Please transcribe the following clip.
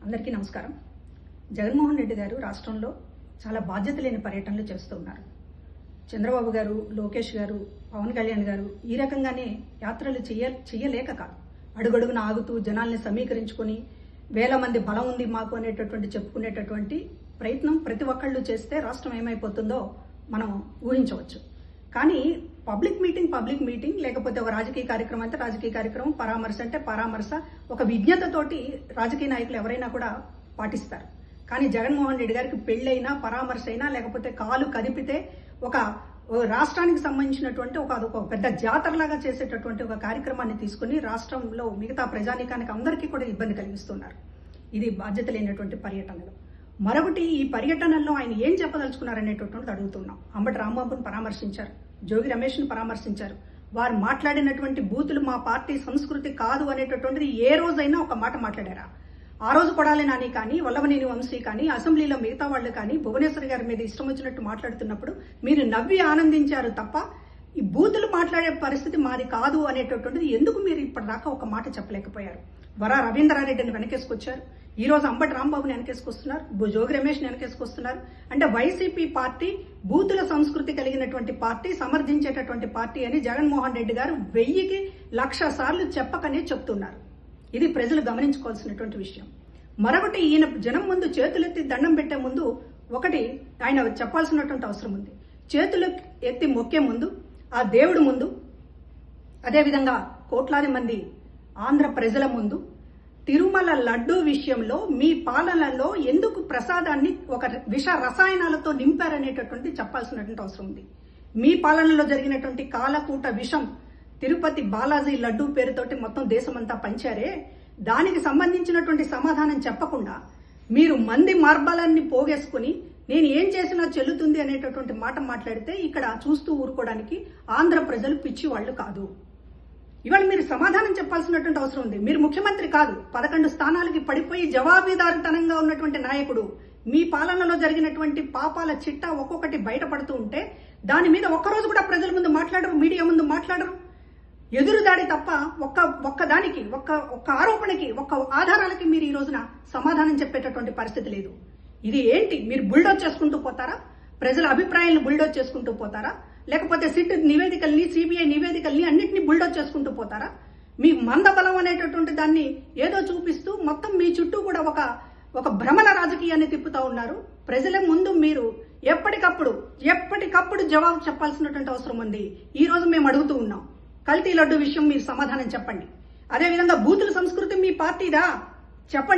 అందరికీ నమస్కారం. జగన్మోహన్ రెడ్డి గారు రాష్ట్రంలో చాలా బాధ్యత లేని పర్యటనలు చేస్తున్నారు. చంద్రబాబు గారు, లోకేష్ గారు, పవన్ కళ్యాణ్ గారు ఈ రకంగానే యాత్రలు చేయలేక కాదు, అడుగడుగున ఆగుతూ జనాల్ని సమీకరించుకొని వేల మంది బలం ఉంది మాకు అనేటటువంటి చెప్పుకునేటటువంటి ప్రయత్నం ప్రతి ఒక్కళ్ళు చేస్తే రాష్ట్రం ఏమైపోతుందో మనం ఊహించవచ్చు. కానీ పబ్లిక్ మీటింగ్ లేకపోతే ఒక రాజకీయ కార్యక్రమం అంటే రాజకీయ కార్యక్రమం, పరామర్శ అంటే పరామర్శ, ఒక విజ్ఞతతోటి రాజకీయ నాయకులు ఎవరైనా కూడా పాటిస్తారు. కానీ జగన్మోహన్ రెడ్డి గారికి పెళ్ళైనా, పరామర్శ అయినా, లేకపోతే కాలు కదిపితే ఒక రాష్ట్రానికి సంబంధించినటువంటి ఒక పెద్ద జాతరలాగా చేసేటటువంటి ఒక కార్యక్రమాన్ని తీసుకుని రాష్ట్రంలో మిగతా ప్రజానీకానికి అందరికీ కూడా ఇబ్బంది కలిగిస్తున్నారు. ఇది బాధ్యత లేనటువంటి పర్యటనలు. మరొకటి, ఈ పర్యటనల్లో ఆయన ఏం చెప్పదలుచుకున్నారనేటటువంటిది అడుగుతున్నాం. అంబటి రాంబాబును పరామర్శించారు, జోగి రమేష్ను పరామర్శించారు. వారు మాట్లాడినటువంటి బూతులు మా పార్టీ సంస్కృతి కాదు అనేటటువంటిది ఏ రోజైనా ఒక మాట మాట్లాడారా? ఆ రోజు కొడాలి నాని కానీ, వల్లభనేని వంశీ కానీ, అసెంబ్లీలో మిగతా వాళ్ళు కానీ భువనేశ్వర్ గారి మీద ఇష్టం వచ్చినట్టు మాట్లాడుతున్నప్పుడు మీరు నవ్వి ఆనందించారు తప్ప ఈ బూతులు మాట్లాడే పరిస్థితి మాది కాదు అనేటటువంటిది ఎందుకు మీరు ఇప్పటిదాకా ఒక మాట చెప్పలేకపోయారు? వరా రవీంద్రారెడ్డిని వెనకేసుకొచ్చారు, ఈ రోజు అంబటి రాంబాబుని వెనకేసుకొస్తున్నారు, జోగి రమేష్ని వెనకేసుకొస్తున్నారు. అంటే వైసీపీ పార్టీ బూతుల సంస్కృతి కలిగినటువంటి పార్టీ, సమర్థించేటటువంటి పార్టీ అని జగన్మోహన్ రెడ్డి గారు 1000కి 1,00,000 సార్లు చెప్పకనే చెప్తున్నారు. ఇది ప్రజలు గమనించుకోవాల్సినటువంటి విషయం. మరొకటి, ఈయన జనం ముందు చేతులెత్తి దండం పెట్టే ముందు ఒకటి ఆయన చెప్పాల్సినటువంటి అవసరం ఉంది. చేతులు ఎత్తి మొక్కే ముందు ఆ దేవుడి ముందు, అదేవిధంగా కోట్లాది మంది ఆంధ్ర ప్రజల ముందు తిరుమల లడ్డూ విషయంలో మీ పాలనలో ఎందుకు ప్రసాదాన్ని ఒక విష రసాయనాలతో నింపారనేటటువంటి చెప్పాల్సినటువంటి అవసరం ఉంది. మీ పాలనలో జరిగినటువంటి కాలకూట విషం తిరుపతి బాలాజీ లడ్డూ పేరుతోటి మొత్తం దేశమంతా పంచారే, దానికి సంబంధించినటువంటి సమాధానం చెప్పకుండా మీరు మంది మార్బాలన్నీ పోగేసుకుని నేను ఏం చేసినా చెల్లుతుంది అనేటటువంటి మాట మాట్లాడితే ఇక్కడ చూస్తూ ఊరుకోవడానికి ఆంధ్ర ప్రజలు పిచ్చివాళ్లు కాదు. ఇవాళ మీరు సమాధానం చెప్పాల్సినటువంటి అవసరం ఉంది. మీరు ముఖ్యమంత్రి కాదు, 11 స్థానాలకి పడిపోయి జవాబుదారితనంగా ఉన్నటువంటి నాయకుడు. మీ పాలనలో జరిగినటువంటి పాపాల చిట్టా ఒక్కొక్కటి బయటపడుతూ ఉంటే దాని మీద ఒక్కరోజు కూడా ప్రజల ముందు మాట్లాడరు, మీడియా ముందు మాట్లాడరు. ఎదురుదాడి తప్ప ఒక్క ఆరోపణకి, ఒక్క ఆధారాలకి మీరు ఈ రోజున సమాధానం చెప్పేటటువంటి పరిస్థితి లేదు. ఇది ఏంటి? మీరు బుల్డోజ్ చేసుకుంటూ పోతారా? ప్రజల అభిప్రాయాలను బుల్డోజ్ చేసుకుంటూ పోతారా? లేకపోతే సిట్ నివేదికల్ని, సిబిఐ నివేదికల్ని అన్నింటినీ బుల్డోజ్ చేసుకుంటూ పోతారా? మీ మందబలం అనేటటువంటి దాన్ని ఏదో చూపిస్తూ మొత్తం మీ చుట్టూ కూడా ఒక భ్రమల రాజకీయాన్ని తిప్పుతా ఉన్నారు. ప్రజల ముందు మీరు ఎప్పటికప్పుడు జవాబు చెప్పాల్సినటువంటి అవసరం ఉంది. ఈ రోజు మేము అడుగుతూ ఉన్నాం, కల్తీ లడ్డు విషయం మీరు సమాధానం చెప్పండి. అదేవిధంగా బూతుల సంస్కృతి మీ పార్టీదా చెప్పండి.